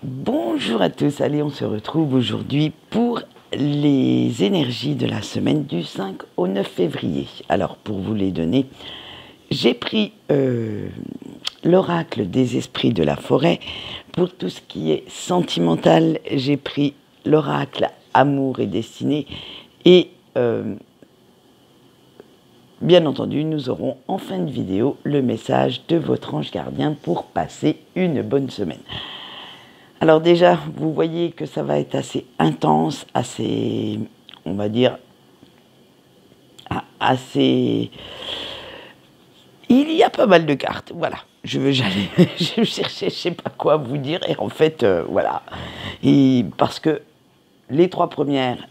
Bonjour à tous, allez on se retrouve aujourd'hui pour les énergies de la semaine du 5 au 9 février. Alors pour vous les donner, j'ai pris l'oracle des esprits de la forêt. Pour tout ce qui est sentimental, j'ai pris l'oracle amour et destinée. Et bien entendu, nous aurons en fin de vidéo le message de votre ange gardien pour passer une bonne semaine. Alors déjà, vous voyez que ça va être assez intense, assez, on va dire, assez... Il y a pas mal de cartes, voilà. Je cherchais, je sais pas quoi vous dire, et en fait, voilà. Et parce que les 3 premières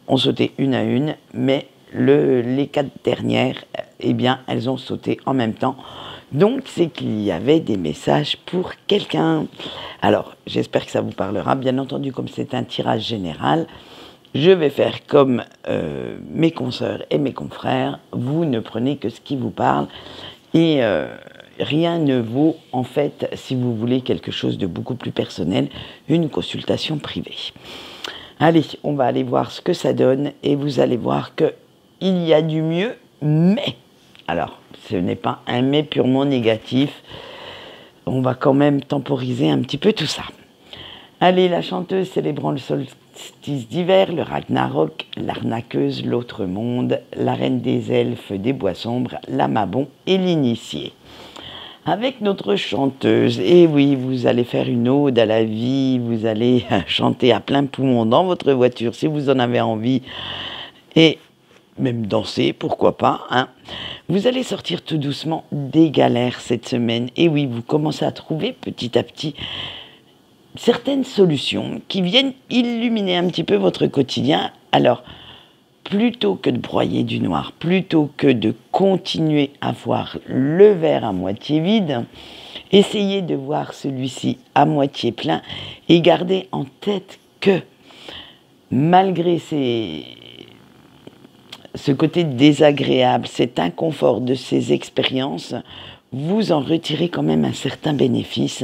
ont sauté une à une, mais les 4 dernières, eh bien, elles ont sauté en même temps. Donc, c'est qu'il y avait des messages pour quelqu'un. Alors, j'espère que ça vous parlera. Bien entendu, comme c'est un tirage général, je vais faire comme mes consoeurs et mes confrères. Vous ne prenez que ce qui vous parle. Et rien ne vaut, en fait, si vous voulez quelque chose de beaucoup plus personnel, une consultation privée. Allez, on va aller voir ce que ça donne. Et vous allez voir qu'il y a du mieux, mais... Alors, ce n'est pas un mais purement négatif. On va quand même temporiser un petit peu tout ça. Allez, la chanteuse célébrant le solstice d'hiver, le Ragnarok, l'arnaqueuse, l'autre monde, la reine des elfes, des bois sombres, la Mabon et l'initié. Avec notre chanteuse, et oui, vous allez faire une ode à la vie, vous allez chanter à plein poumon dans votre voiture si vous en avez envie, et même danser, pourquoi pas, hein. Vous allez sortir tout doucement des galères cette semaine. Et oui, vous commencez à trouver petit à petit certaines solutions qui viennent illuminer un petit peu votre quotidien. Alors, plutôt que de broyer du noir, plutôt que de continuer à voir le verre à moitié vide, essayez de voir celui-ci à moitié plein et gardez en tête que malgré ce côté désagréable, cet inconfort de ces expériences, vous en retirez quand même un certain bénéfice.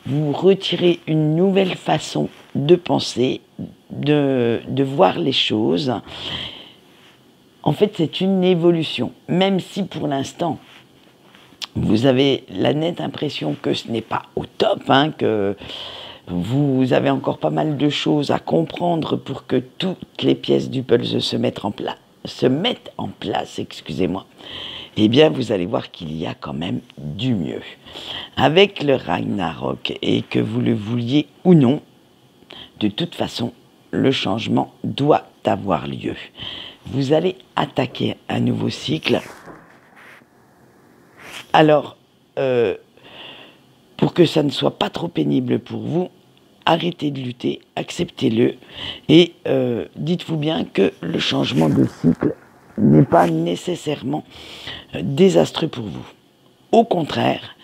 Vous retirez une nouvelle façon de penser, de voir les choses. En fait, c'est une évolution, même si pour l'instant, vous avez la nette impression que ce n'est pas au top, hein, que vous avez encore pas mal de choses à comprendre pour que toutes les pièces du puzzle se mettent en place, excusez-moi, eh bien vous allez voir qu'il y a quand même du mieux. Avec le Ragnarok, et que vous le vouliez ou non, de toute façon, le changement doit avoir lieu. Vous allez attaquer un nouveau cycle. Alors, pour que ça ne soit pas trop pénible pour vous, arrêtez de lutter, acceptez-le et dites-vous bien que le changement de cycle n'est pas nécessairement désastreux pour vous. Au contraire,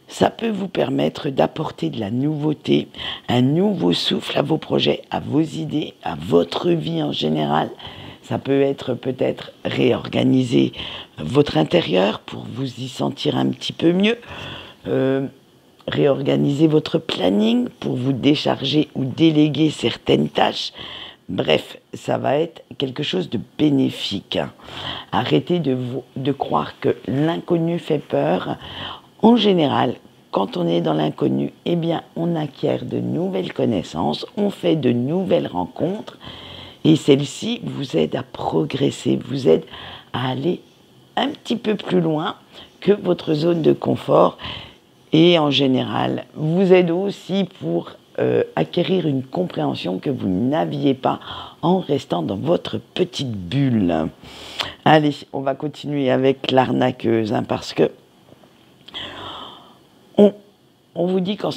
ça peut vous permettre d'apporter de la nouveauté, un nouveau souffle à vos projets, à vos idées, à votre vie en général. Ça peut être peut-être réorganiser votre intérieur pour vous y sentir un petit peu mieux. Réorganiser votre planning pour vous décharger ou déléguer certaines tâches. Bref, ça va être quelque chose de bénéfique. Arrêtez de croire que l'inconnu fait peur. En général, quand on est dans l'inconnu, eh bien, on acquiert de nouvelles connaissances, on fait de nouvelles rencontres et celles-ci vous aident à progresser, vous aident à aller un petit peu plus loin que votre zone de confort. Et en général, vous aide aussi pour acquérir une compréhension que vous n'aviez pas en restant dans votre petite bulle. Allez, on va continuer avec l'arnaqueuse, hein, parce que on vous dit qu'en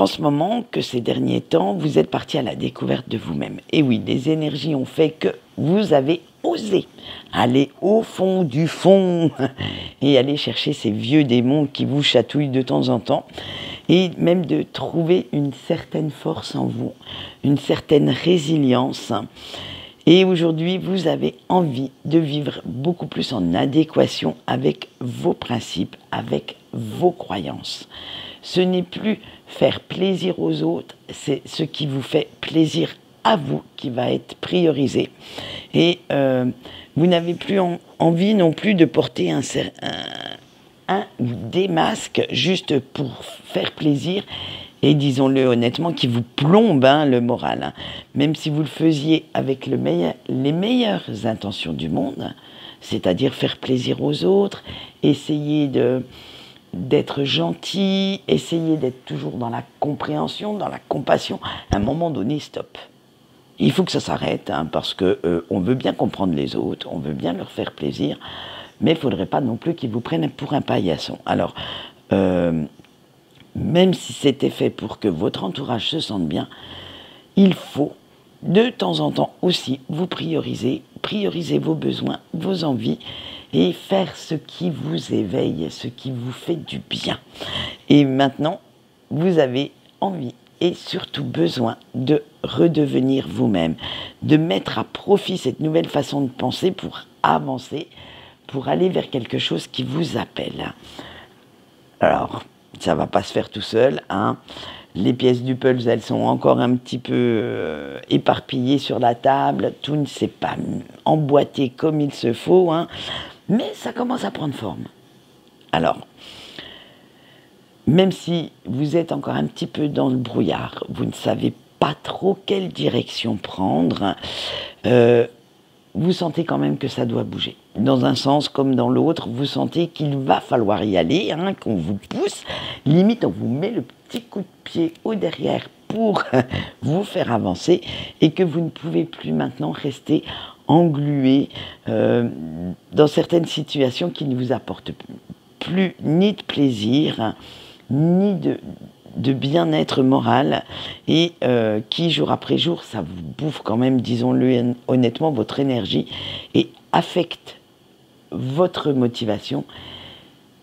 ce moment, que ces derniers temps, vous êtes parti à la découverte de vous-même. Et oui, les énergies ont fait que vous avez osé aller au fond du fond et aller chercher ces vieux démons qui vous chatouillent de temps en temps et même de trouver une certaine force en vous, une certaine résilience. Et aujourd'hui, vous avez envie de vivre beaucoup plus en adéquation avec vos principes, avec vos croyances. Ce n'est plus faire plaisir aux autres, c'est ce qui vous fait plaisir à vous qui va être priorisé. Et vous n'avez plus envie non plus de porter un ou des masques juste pour faire plaisir, et disons-le honnêtement, qui vous plombe le moral. Hein. Même si vous le faisiez avec les meilleures intentions du monde, c'est-à-dire faire plaisir aux autres, essayer d'être gentil, essayer d'être toujours dans la compréhension, dans la compassion, à un moment donné, stop. Il faut que ça s'arrête, hein, parce qu'on veut bien comprendre les autres, on veut bien leur faire plaisir, mais il ne faudrait pas non plus qu'ils vous prennent pour un paillasson. Alors, même si c'était fait pour que votre entourage se sente bien, il faut de temps en temps aussi vous prioriser vos besoins, vos envies, et faire ce qui vous éveille, ce qui vous fait du bien. Et maintenant, vous avez envie et surtout besoin de redevenir vous-même, de mettre à profit cette nouvelle façon de penser pour avancer, pour aller vers quelque chose qui vous appelle. Alors, ça ne va pas se faire tout seul, hein. Les pièces du puzzle, elles sont encore un petit peu éparpillées sur la table, tout ne s'est pas emboîté comme il se faut, hein. Mais ça commence à prendre forme. Alors, même si vous êtes encore un petit peu dans le brouillard, vous ne savez pas trop quelle direction prendre, vous sentez quand même que ça doit bouger. Dans un sens comme dans l'autre, vous sentez qu'il va falloir y aller, hein, qu'on vous pousse, limite on vous met le petit coup de pied au derrière pour vous faire avancer, et que vous ne pouvez plus maintenant rester englué dans certaines situations qui ne vous apportent plus ni de plaisir, ni de bien-être moral, et qui, jour après jour, ça vous bouffe quand même, disons-le honnêtement, votre énergie, et affecte votre motivation,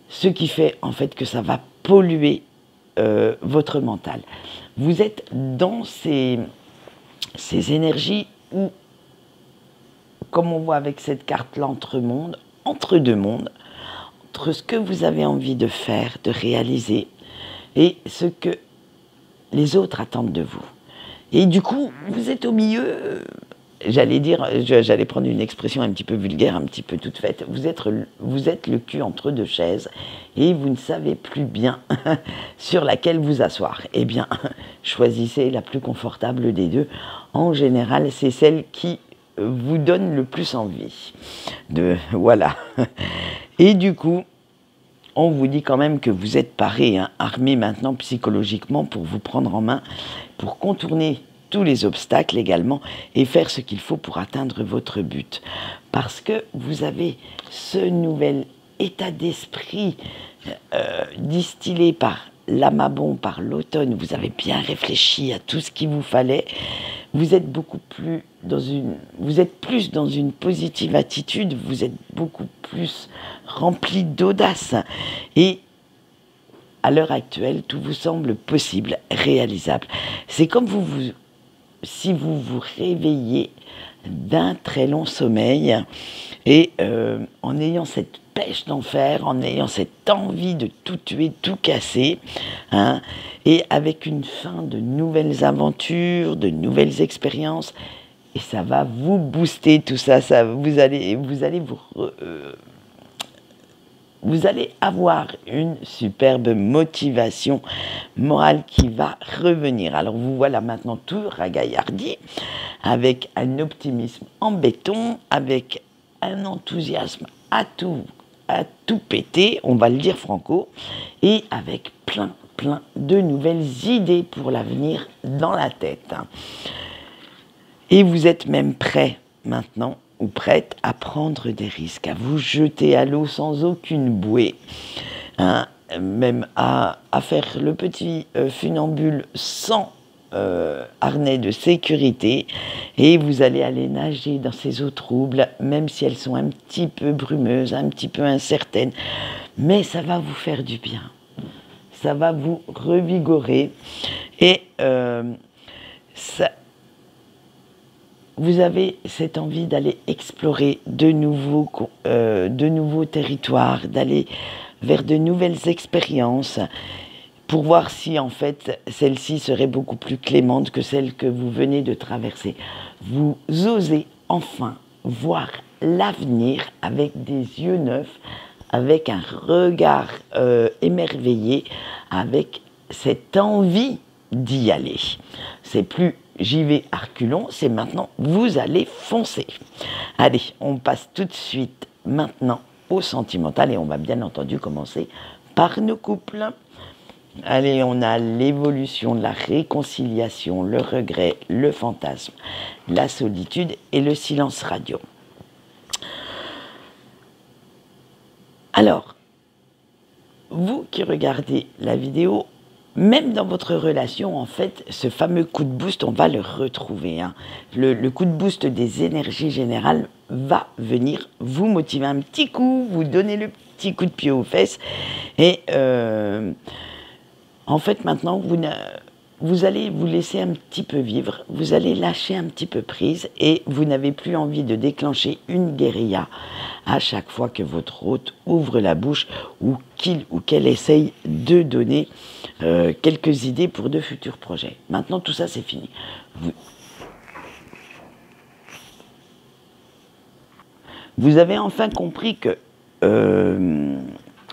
ce qui fait en fait que ça va polluer votre mental. Vous êtes dans ces énergies où, comme on voit avec cette carte-là, entre deux mondes, entre ce que vous avez envie de faire, de réaliser, et ce que les autres attendent de vous. Et du coup, vous êtes au milieu, j'allais prendre une expression un petit peu vulgaire, un petit peu toute faite, vous êtes le cul entre deux chaises, et vous ne savez plus bien sur laquelle vous asseoir. Eh bien, choisissez la plus confortable des deux. En général, c'est celle qui vous donne le plus envie. Voilà. Et du coup, on vous dit quand même que vous êtes paré, hein, armé maintenant psychologiquement pour vous prendre en main, pour contourner tous les obstacles également, et faire ce qu'il faut pour atteindre votre but. Parce que vous avez ce nouvel état d'esprit distillé par l'amabon, par l'automne. Vous avez bien réfléchi à tout ce qu'il vous fallait. Vous êtes plus dans une positive attitude, vous êtes beaucoup plus rempli d'audace, et à l'heure actuelle, tout vous semble possible, réalisable. C'est comme si vous vous réveillez d'un très long sommeil, et en ayant cette pêche d'enfer, en ayant cette envie de tout tuer, tout casser, hein, et avec une fin de nouvelles aventures, de nouvelles expériences, et ça va vous booster tout ça, vous allez avoir une superbe motivation morale qui va revenir. Alors vous voilà maintenant tout ragaillardi, avec un optimisme en béton, avec un enthousiasme à tout péter, on va le dire franco, et avec plein de nouvelles idées pour l'avenir dans la tête. Et vous êtes même prêt maintenant, ou prête à prendre des risques, à vous jeter à l'eau sans aucune bouée, hein, même à faire le petit funambule sans harnais de sécurité, et vous allez aller nager dans ces eaux troubles, même si elles sont un petit peu brumeuses, un petit peu incertaines, mais ça va vous faire du bien, ça va vous revigorer, et vous avez cette envie d'aller explorer de nouveaux territoires, d'aller vers de nouvelles expériences, pour voir si en fait celle-ci serait beaucoup plus clémente que celle que vous venez de traverser. Vous osez enfin voir l'avenir avec des yeux neufs, avec un regard émerveillé, avec cette envie d'y aller. C'est plus j'y vais à reculons, c'est maintenant vous allez foncer. Allez, on passe tout de suite maintenant au sentimental et on va bien entendu commencer par nos couples. Allez, on a l'évolution, la réconciliation, le regret, le fantasme, la solitude et le silence radio. Alors, vous qui regardez la vidéo, même dans votre relation, en fait, ce fameux coup de boost, on va le retrouver. Hein. Le coup de boost des énergies générales va venir vous motiver un petit coup, vous donner le petit coup de pied aux fesses. Et en fait, maintenant, vous allez vous laisser un petit peu vivre, vous allez lâcher un petit peu prise et vous n'avez plus envie de déclencher une guérilla à chaque fois que votre hôte ouvre la bouche ou qu'il ou qu'elle essaye de donner quelques idées pour de futurs projets. Maintenant, tout ça, c'est fini. Vous avez enfin compris que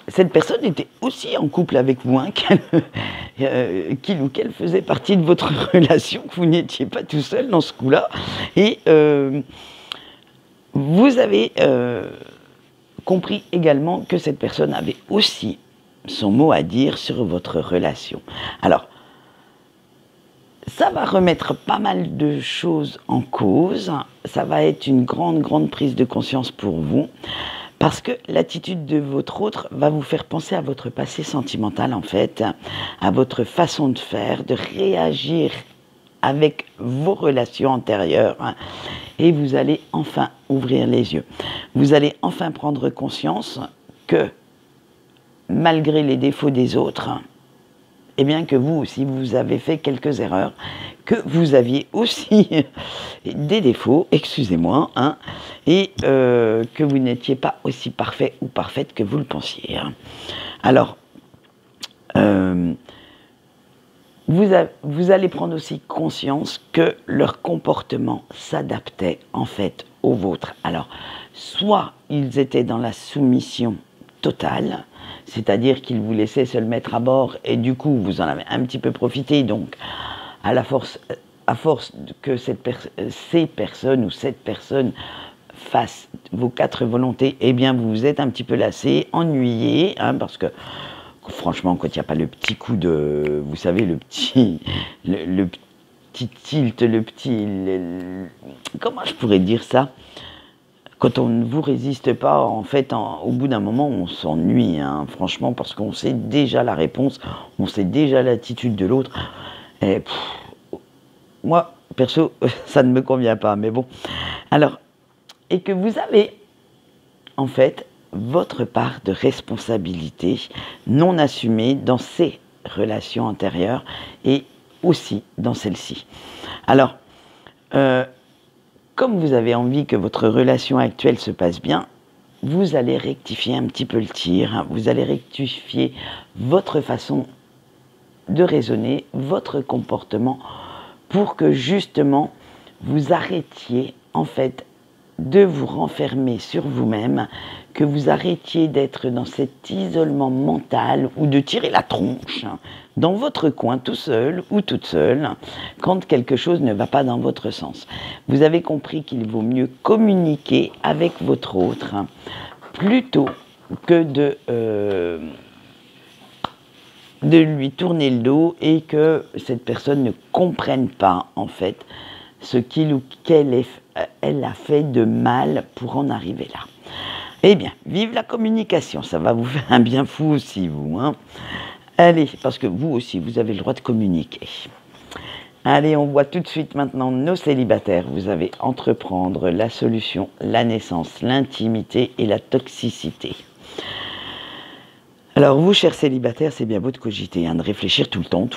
cette personne était aussi en couple avec vous, hein, qu'il ou qu'elle faisait partie de votre relation, que vous n'étiez pas tout seul dans ce coup-là. Et vous avez compris également que cette personne avait aussi son mot à dire sur votre relation. Alors, ça va remettre pas mal de choses en cause, ça va être une grande prise de conscience pour vous, parce que l'attitude de votre autre va vous faire penser à votre passé sentimental en fait, à votre façon de faire, de réagir avec vos relations antérieures, hein, et vous allez enfin ouvrir les yeux. Vous allez enfin prendre conscience que malgré les défauts des autres, et bien que vous aussi, vous avez fait quelques erreurs, que vous aviez aussi des défauts, excusez-moi, hein, et que vous n'étiez pas aussi parfait ou parfaite que vous le pensiez. Hein. Alors, vous allez prendre aussi conscience que leur comportement s'adaptait en fait au vôtre. Alors, soit ils étaient dans la soumission totale, c'est-à-dire qu'ils vous laissaient se le mettre à bord et du coup vous en avez un petit peu profité, donc à force que ces personnes ou cette personne fassent vos 4 volontés, eh bien vous vous êtes un petit peu lassé, ennuyé, hein, parce que franchement quand il n'y a pas le petit coup de, vous savez, le petit tilt, comment je pourrais dire ça, quand on ne vous résiste pas, en fait, au bout d'un moment, on s'ennuie, hein, franchement, parce qu'on sait déjà la réponse, on sait déjà l'attitude de l'autre. Et moi, perso, ça ne me convient pas, mais bon. Alors, et que vous avez, en fait, votre part de responsabilité non assumée dans ces relations antérieures et aussi dans celle-ci. Alors, comme vous avez envie que votre relation actuelle se passe bien, vous allez rectifier un petit peu le tir, hein, vous allez rectifier votre façon de raisonner, votre comportement, pour que justement vous arrêtiez en fait de vous renfermer sur vous-même, que vous arrêtiez d'être dans cet isolement mental ou de tirer la tronche dans votre coin tout seul ou toute seule quand quelque chose ne va pas dans votre sens. Vous avez compris qu'il vaut mieux communiquer avec votre autre plutôt que de lui tourner le dos et que cette personne ne comprenne pas en fait ce qu'il ou qu'elle elle a fait de mal pour en arriver là. Eh bien, vive la communication, ça va vous faire un bien fou aussi, vous. Hein. Allez, parce que vous aussi, vous avez le droit de communiquer. Allez, on voit tout de suite maintenant nos célibataires. Vous avez entreprendre, la solution, la naissance, l'intimité et la toxicité. Alors vous, chers célibataires, c'est bien beau de cogiter, hein, de réfléchir tout le temps,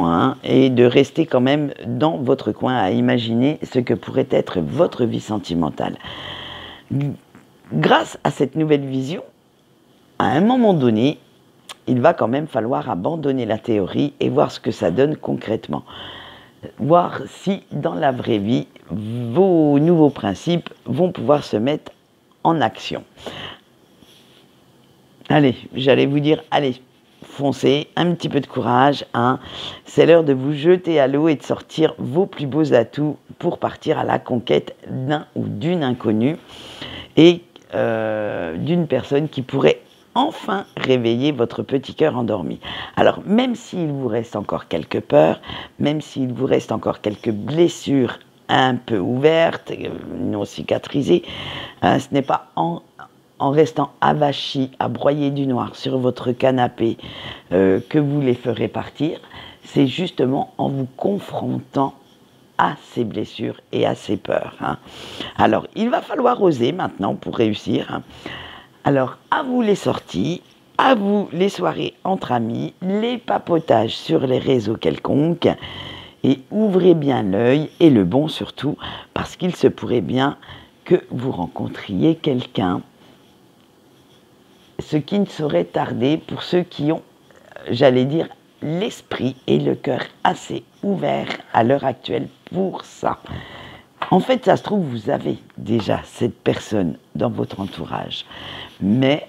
hein, et de rester quand même dans votre coin à imaginer ce que pourrait être votre vie sentimentale. Grâce à cette nouvelle vision, à un moment donné, il va quand même falloir abandonner la théorie et voir ce que ça donne concrètement. Voir si dans la vraie vie, vos nouveaux principes vont pouvoir se mettre en action. Allez, j'allais vous dire, allez, foncez, un petit peu de courage, hein. C'est l'heure de vous jeter à l'eau et de sortir vos plus beaux atouts pour partir à la conquête d'un ou d'une inconnue et d'une personne qui pourrait enfin réveiller votre petit cœur endormi. Alors, même s'il vous reste encore quelques peurs, même s'il vous reste encore quelques blessures un peu ouvertes, non cicatrisées, hein, ce n'est pas en restant avachi à broyer du noir sur votre canapé que vous les ferez partir, c'est justement en vous confrontant à ces blessures et à ces peurs. Hein. Alors, il va falloir oser maintenant pour réussir. Hein. Alors, à vous les sorties, à vous les soirées entre amis, les papotages sur les réseaux quelconques, et ouvrez bien l'œil, et le bon surtout, parce qu'il se pourrait bien que vous rencontriez quelqu'un, ce qui ne saurait tarder pour ceux qui ont, j'allais dire, l'esprit et le cœur assez ouverts à l'heure actuelle pour ça. En fait, ça se trouve, vous avez déjà cette personne dans votre entourage. Mais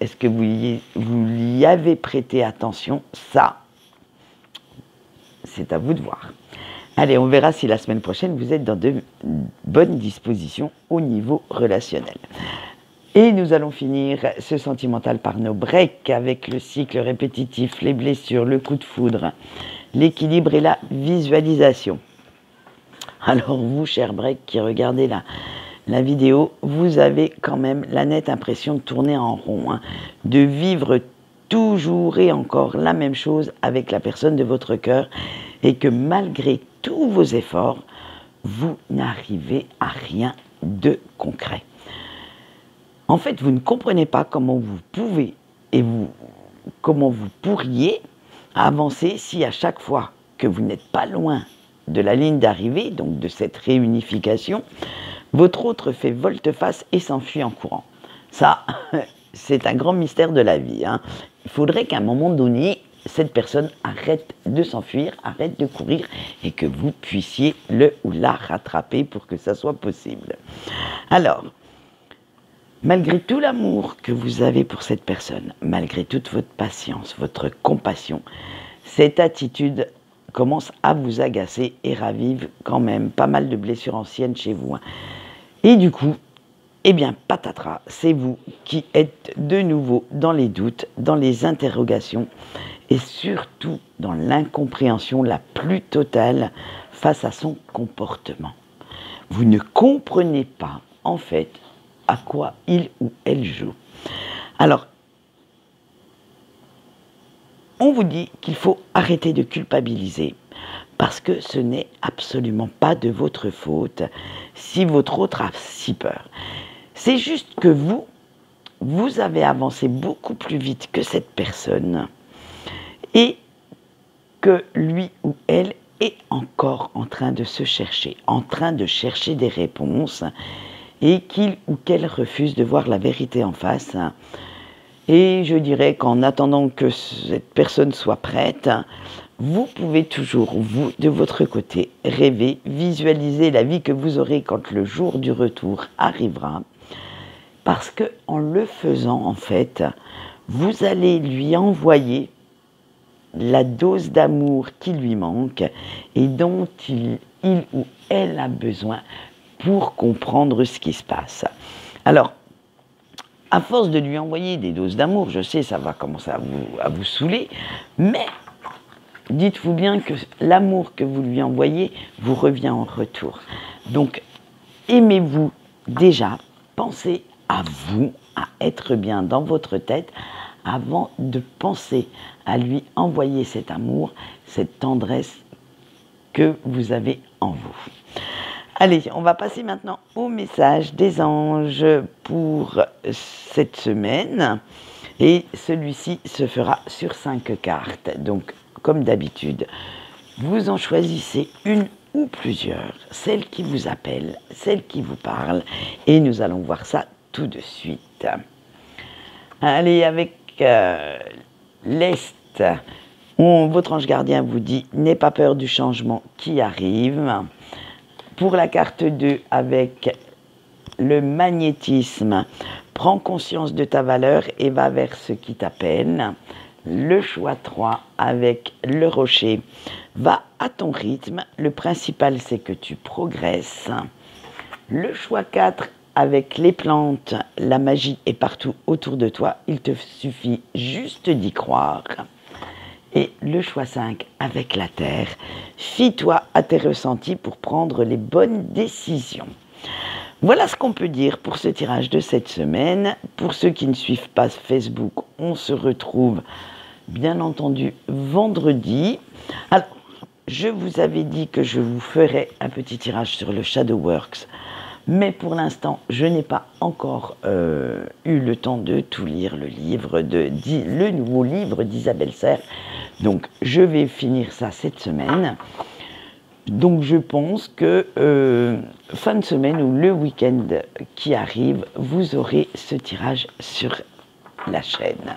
est-ce que vous y avez prêté attention? Ça, c'est à vous de voir. Allez, on verra si la semaine prochaine, vous êtes dans de bonnes dispositions au niveau relationnel. Et nous allons finir ce sentimental par nos breaks avec le cycle répétitif, les blessures, le coup de foudre, l'équilibre et la visualisation. Alors vous, chers breaks qui regardez la vidéo, vous avez quand même la nette impression de tourner en rond, hein, de vivre toujours et encore la même chose avec la personne de votre cœur et que malgré tous vos efforts, vous n'arrivez à rien de concret. En fait, vous ne comprenez pas comment vous pouvez et comment vous pourriez avancer si à chaque fois que vous n'êtes pas loin de la ligne d'arrivée, donc de cette réunification, votre autre fait volte-face et s'enfuit en courant. Ça, c'est un grand mystère de la vie. Hein. Il faudrait qu'à un moment donné, cette personne arrête de s'enfuir, arrête de courir et que vous puissiez le ou la rattraper pour que ça soit possible. Alors, malgré tout l'amour que vous avez pour cette personne, malgré toute votre patience, votre compassion, cette attitude commence à vous agacer et ravive quand même pas mal de blessures anciennes chez vous. Hein. Et du coup, eh bien, patatras, c'est vous qui êtes de nouveau dans les doutes, dans les interrogations et surtout dans l'incompréhension la plus totale face à son comportement. Vous ne comprenez pas, en fait, à quoi il ou elle joue. Alors, on vous dit qu'il faut arrêter de culpabiliser parce que ce n'est absolument pas de votre faute si votre autre a si peur. C'est juste que vous avez avancé beaucoup plus vite que cette personne et que lui ou elle est encore en train de se chercher, en train de chercher des réponses et qu'il ou qu'elle refuse de voir la vérité en face. Et je dirais qu'en attendant que cette personne soit prête, vous pouvez toujours, vous, de votre côté, rêver, visualiser la vie que vous aurez quand le jour du retour arrivera. Parce qu'en le faisant, en fait, vous allez lui envoyer la dose d'amour qui lui manque et dont il ou elle a besoin pour comprendre ce qui se passe. Alors, à force de lui envoyer des doses d'amour, je sais, ça va commencer à vous saouler, mais dites-vous bien que l'amour que vous lui envoyez vous revient en retour. Donc, aimez-vous déjà, pensez à vous, à être bien dans votre tête, avant de penser à lui envoyer cet amour, cette tendresse que vous avez en vous. Allez, on va passer maintenant au message des anges pour cette semaine. Et celui-ci se fera sur 5 cartes. Donc, comme d'habitude, vous en choisissez une ou plusieurs, celle qui vous appelle, celle qui vous parle. Et nous allons voir ça tout de suite. Allez, avec l'Est, votre ange gardien vous dit « N'aie pas peur du changement qui arrive ». Pour la carte 2, avec le magnétisme, prends conscience de ta valeur et va vers ce qui t'appelle. Le choix 3, avec le rocher, va à ton rythme. Le principal, c'est que tu progresses. Le choix 4, avec les plantes, la magie est partout autour de toi. Il te suffit juste d'y croire. Et le choix 5, avec la terre, fie-toi à tes ressentis pour prendre les bonnes décisions. Voilà ce qu'on peut dire pour ce tirage de cette semaine. Pour ceux qui ne suivent pas Facebook, on se retrouve bien entendu vendredi. Alors, je vous avais dit que je vous ferais un petit tirage sur le Shadowworks, mais pour l'instant, je n'ai pas encore eu le temps de tout lire, le nouveau livre d'Isabelle Serre. Donc, je vais finir ça cette semaine. Donc, je pense que fin de semaine ou le week-end qui arrive, vous aurez ce tirage sur la chaîne.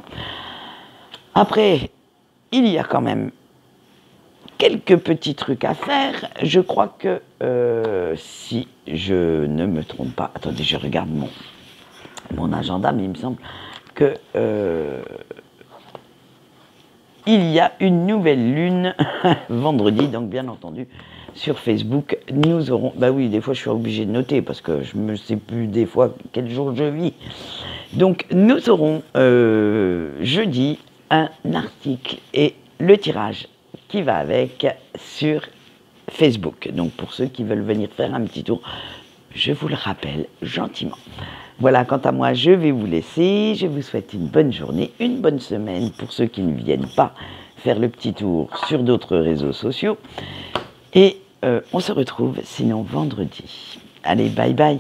Après, il y a quand même quelques petits trucs à faire. Je crois que, si je ne me trompe pas, attendez, je regarde mon agenda, mais il me semble que il y a une nouvelle lune vendredi, donc bien entendu, sur Facebook, nous aurons... Bah oui, des fois je suis obligé de noter parce que je ne sais plus des fois quel jour je vis. Donc nous aurons jeudi un article et le tirage qui va avec sur Facebook. Donc pour ceux qui veulent venir faire un petit tour, je vous le rappelle gentiment. Voilà, quant à moi, je vais vous laisser. Je vous souhaite une bonne journée, une bonne semaine pour ceux qui ne viennent pas faire le petit tour sur d'autres réseaux sociaux. Et on se retrouve sinon vendredi. Allez, bye bye.